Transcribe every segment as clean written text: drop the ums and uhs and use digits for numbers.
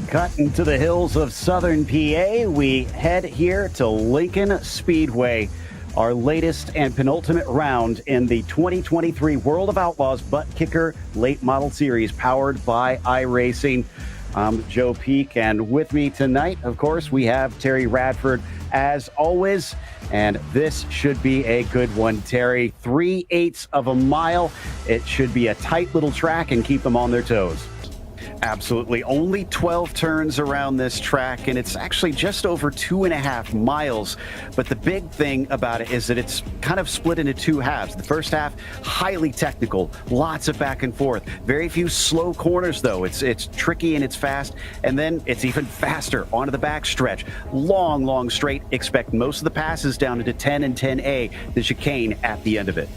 Cut into the hills of southern PA, we head here to Lincoln Speedway. Our latest and penultimate round in the 2023 World of Outlaws Butt Kicker Late Model Series powered by iRacing. I'm Joe Peak, and with me tonight, of course, we have Terry Radford as always. And this should be a good one, Terry. 3/8 of a mile. It should be a tight little track and keep them on their toes. Absolutely. Only 12 turns around this track, and it's actually just over 2.5 miles. But the big thing about it is that it's kind of split into two halves. The first half, highly technical, lots of back and forth. Very few slow corners, though. It's tricky and it's fast. And then it's even faster onto the back stretch. Long straight. Expect most of the passes down into 10 and 10A, the chicane at the end of it.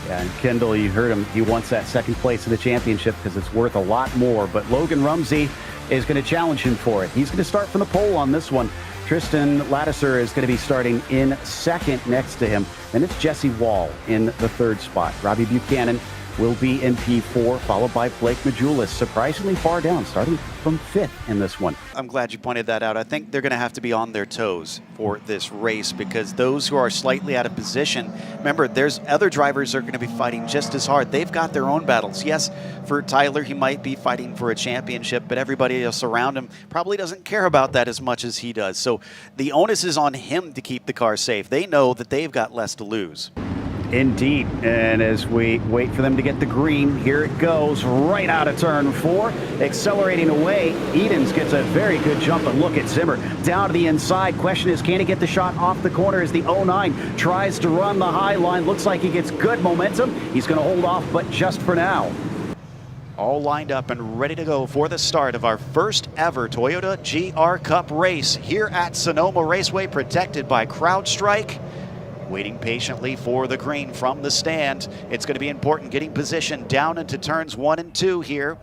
Yeah, and Kendall, you heard him. He wants that second place in the championship because it's worth a lot more. But Logan Rumsey is going to challenge him for it. He's going to start from the pole on this one. Tristan Lattiser is going to be starting in second next to him. Then it's Jesse Wall in the third spot. Robbie Buchanan will be in P4, followed by Blake Majulis, surprisingly far down, starting from fifth in this one. I'm glad you pointed that out. I think they're going to have to be on their toes for this race because those who are slightly out of position, remember, there's other drivers that are going to be fighting just as hard. They've got their own battles. Yes, for Tyler, he might be fighting for a championship, but everybody else around him probably doesn't care about that as much as he does. So the onus is on him to keep the car safe. They know that they've got less to lose. Indeed, and as we wait for them to get the green, here it goes, right out of turn 4, accelerating away. Edens gets a very good jump, and look at Zimmer down to the inside. Question is, can he get the shot off the corner as the 09 tries to run the high line? Looks like he gets good momentum. He's going to hold off, but just for now. All lined up and ready to go for the start of our first ever Toyota GR Cup race here at Sonoma Raceway, protected by CrowdStrike. Waiting patiently for the green from the stand. It's going to be important getting position down into turns 1 and 2 here.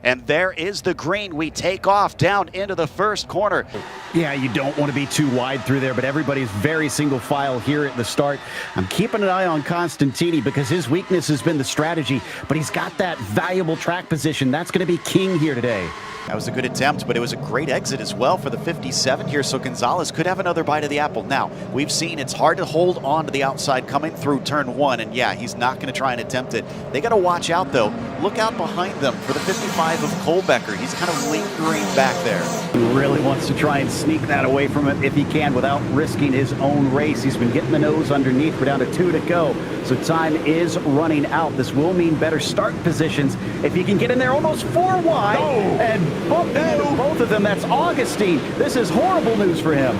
And there is the green. We take off down into the first corner. Yeah, you don't want to be too wide through there, but everybody's very single file here at the start. I'm keeping an eye on Constantini because his weakness has been the strategy, but he's got that valuable track position. That's going to be king here today. That was a good attempt, but it was a great exit as well for the 57 here, so Gonzalez could have another bite of the apple. Now, we've seen it's hard to hold on to the outside coming through turn 1, and yeah, he's not going to try and attempt it. They got to watch out, though. Look out behind them for the 55 of Kohlbecker. He's kind of lingering back there. He really wants to try and sneak that away from him if he can without risking his own race. He's been getting the nose underneath. We're down to 2 to go, so time is running out. This will mean better start positions if he can get in there almost 4 wide and bump into both of them. That's Augustine. This is horrible news for him.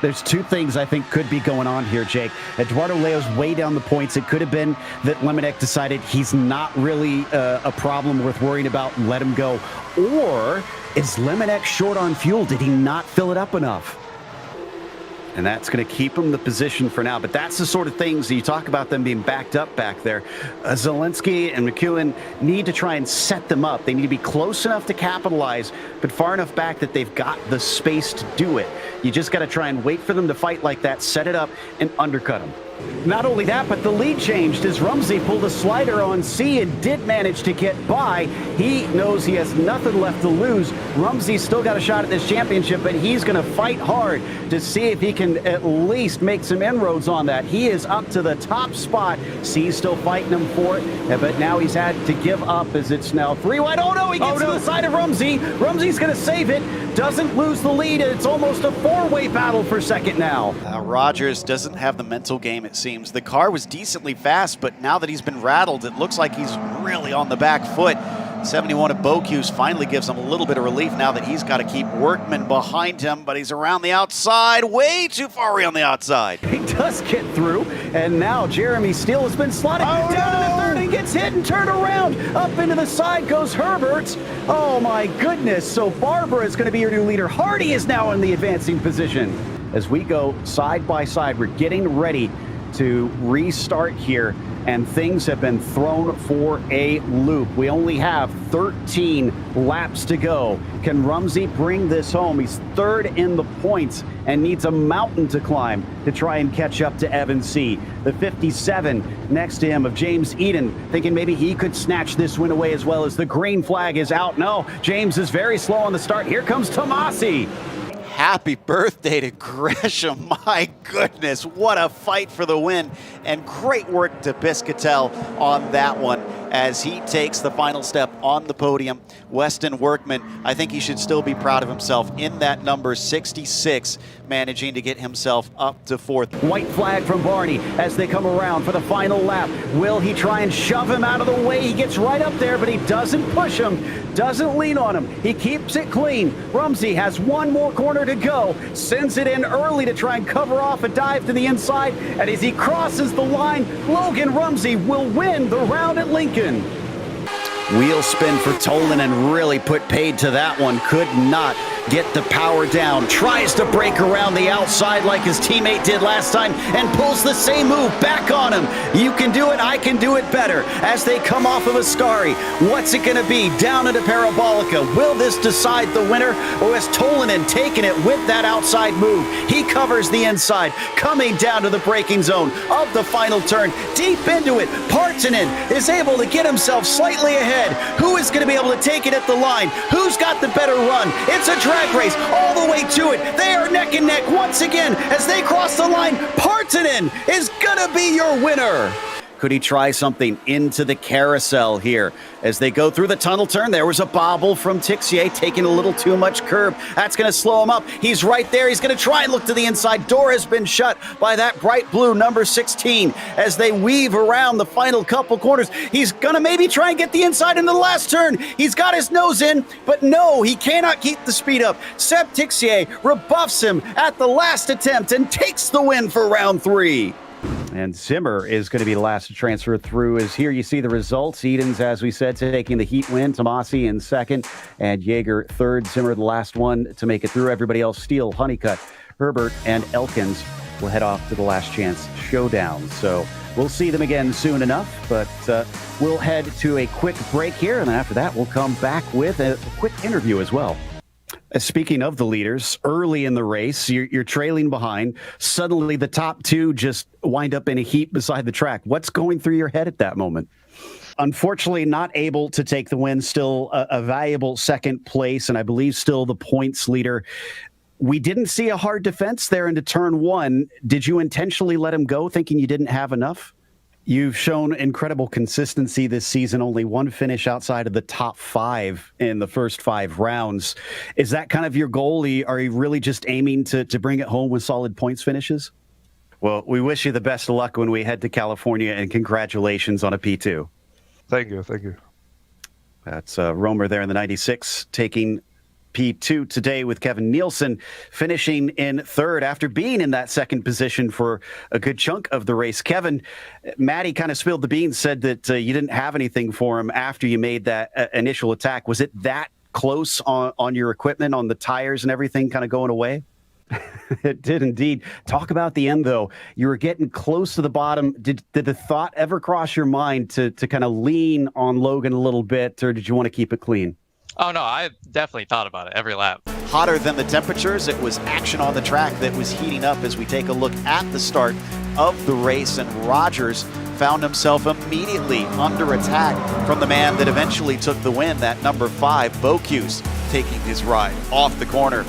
There's two things I think could be going on here, Jake. Eduardo Leo's way down the points. It could have been that Lemonnick decided he's not really a problem worth worrying about and let him go. Or is Lemonnick short on fuel? Did he not fill it up enough? And that's going to keep him the position for now. But that's the sort of things that you talk about them being backed up back there. Zelensky and McEwen need to try and set them up. They need to be close enough to capitalize, but far enough back that they've got the space to do it. You just got to try and wait for them to fight like that, set it up, and undercut them. Not only that, but the lead changed as Rumsey pulled a slider on C and did manage to get by. He knows he has nothing left to lose. Rumsey's still got a shot at this championship, but he's going to fight hard to see if he can at least make some inroads on that. He is up to the top spot. C's still fighting him for it, but now he's had to give up as it's now 3 wide. Oh no, he gets to the side of Rumsey. Rumsey's going to save it. Doesn't lose the lead. It's almost a 4-way battle for second now. Rogers doesn't have the mental game, it seems. The car was decently fast, but now that he's been rattled, it looks like he's really on the back foot. 71 of Bocuse finally gives him a little bit of relief now that he's got to keep Workman behind him, but he's around the outside, way too far on the outside. He does get through, and now Jeremy Steele has been slotted down to the third and gets hit and turned around. Up into the side goes Herbert. Oh my goodness, so Barbara is going to be your new leader. Hardy is now in the advancing position. As we go side by side, we're getting ready to restart here, and things have been thrown for a loop. We only have 13 laps to go. Can Rumsey bring this home? He's third in the points and needs a mountain to climb to try and catch up to Evan C. The 57 next to him of James Eden, thinking maybe he could snatch this win away as well, as the green flag is out. No, James is very slow on the start. Here comes Tomasi. Happy birthday to Gresham. My goodness, what a fight for the win. And great work to Piscatell on that one as he takes the final step on the podium. Weston Workman, I think he should still be proud of himself in that number 66, managing to get himself up to fourth. White flag from Barney as they come around for the final lap. Will he try and shove him out of the way? He gets right up there, but he doesn't push him, doesn't lean on him. He keeps it clean. Rumsey has one more corner to go, sends it in early to try and cover off a dive to the inside, and as he crosses the line, Logan Rumsey will win the round at Lincoln. Wheel spin for Tolan and really put paid to that one. Could not get the power down. Tries to break around the outside like his teammate did last time and pulls the same move back on him. You can do it, I can do it better. As they come off of Ascari, what's it going to be? Down into Parabolica. Will this decide the winner, or is Tolanen taking it with that outside move? He covers the inside, coming down to the braking zone of the final turn. Deep into it, Partanen is able to get himself slightly ahead. Who is going to be able to take it at the line? Who's got the better run? It's a drag race all the way to it. They are neck and neck once again as they cross the line. Partanen is going to be your winner. Could he try something into the carousel here? As they go through the tunnel turn, there was a bobble from Tixier, taking a little too much curb. That's going to slow him up. He's right there. He's going to try and look to the inside. Door has been shut by that bright blue number 16 as they weave around the final couple corners. He's going to maybe try and get the inside into the last turn. He's got his nose in, but no, he cannot keep the speed up. Seb Tixier rebuffs him at the last attempt and takes the win for round 3. And Zimmer is going to be the last to transfer through. As here you see the results. Edens, as we said, taking the heat win. Tomasi in second, and Jaeger third. Zimmer the last one to make it through. Everybody else, Steele, Honeycutt, Herbert, and Elkins will head off to the last chance showdown. So we'll see them again soon enough, but we'll head to a quick break here, and then after that we'll come back with a quick interview as well. Speaking of the leaders, early in the race, you're trailing behind. Suddenly, the top two just wind up in a heap beside the track. What's going through your head at that moment? Unfortunately, not able to take the win. Still a valuable second place, and I believe still the points leader. We didn't see a hard defense there into turn one. Did you intentionally let him go, thinking you didn't have enough? You've shown incredible consistency this season, only one finish outside of the top 5 in the first 5 rounds. Is that kind of your goal? Are you really just aiming to bring it home with solid points finishes? Well, we wish you the best of luck when we head to California, and congratulations on a P2. Thank you. Thank you. That's Romer there in the 96, taking P2 today, with Kevin Nielsen finishing in third after being in that second position for a good chunk of the race. Kevin, Maddie kind of spilled the beans, said that you didn't have anything for him after you made that initial attack. Was it that close on your equipment, on the tires and everything kind of going away? It did indeed. Talk about the end, though. You were getting close to the bottom. Did the thought ever cross your mind to kind of lean on Logan a little bit, or did you want to keep it clean? Oh, no, I definitely thought about it every lap. Hotter than the temperatures, it was action on the track that was heating up as we take a look at the start of the race, and Rogers found himself immediately under attack from the man that eventually took the win, that number 5, Bocuse, taking his ride off the corner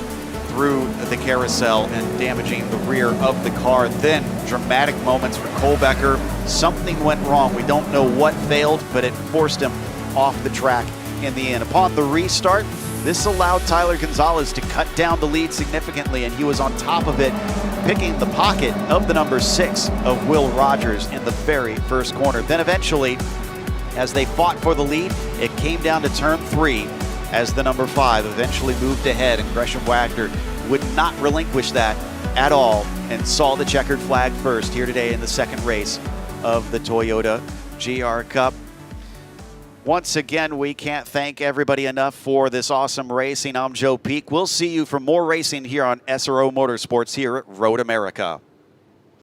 through the carousel and damaging the rear of the car. Then dramatic moments for Kohlbecker. Something went wrong. We don't know what failed, but it forced him off the track in the end. Upon the restart, this allowed Tyler Gonzalez to cut down the lead significantly, and he was on top of it, picking the pocket of the number 6 of Will Rogers in the very first corner. Then eventually, as they fought for the lead, it came down to turn 3 as the number 5 eventually moved ahead, and Gresham Wagner would not relinquish that at all and saw the checkered flag first here today in the second race of the Toyota GR Cup. Once again, we can't thank everybody enough for this awesome racing. I'm Joe Peak. We'll see you for more racing here on SRO Motorsports here at Road America.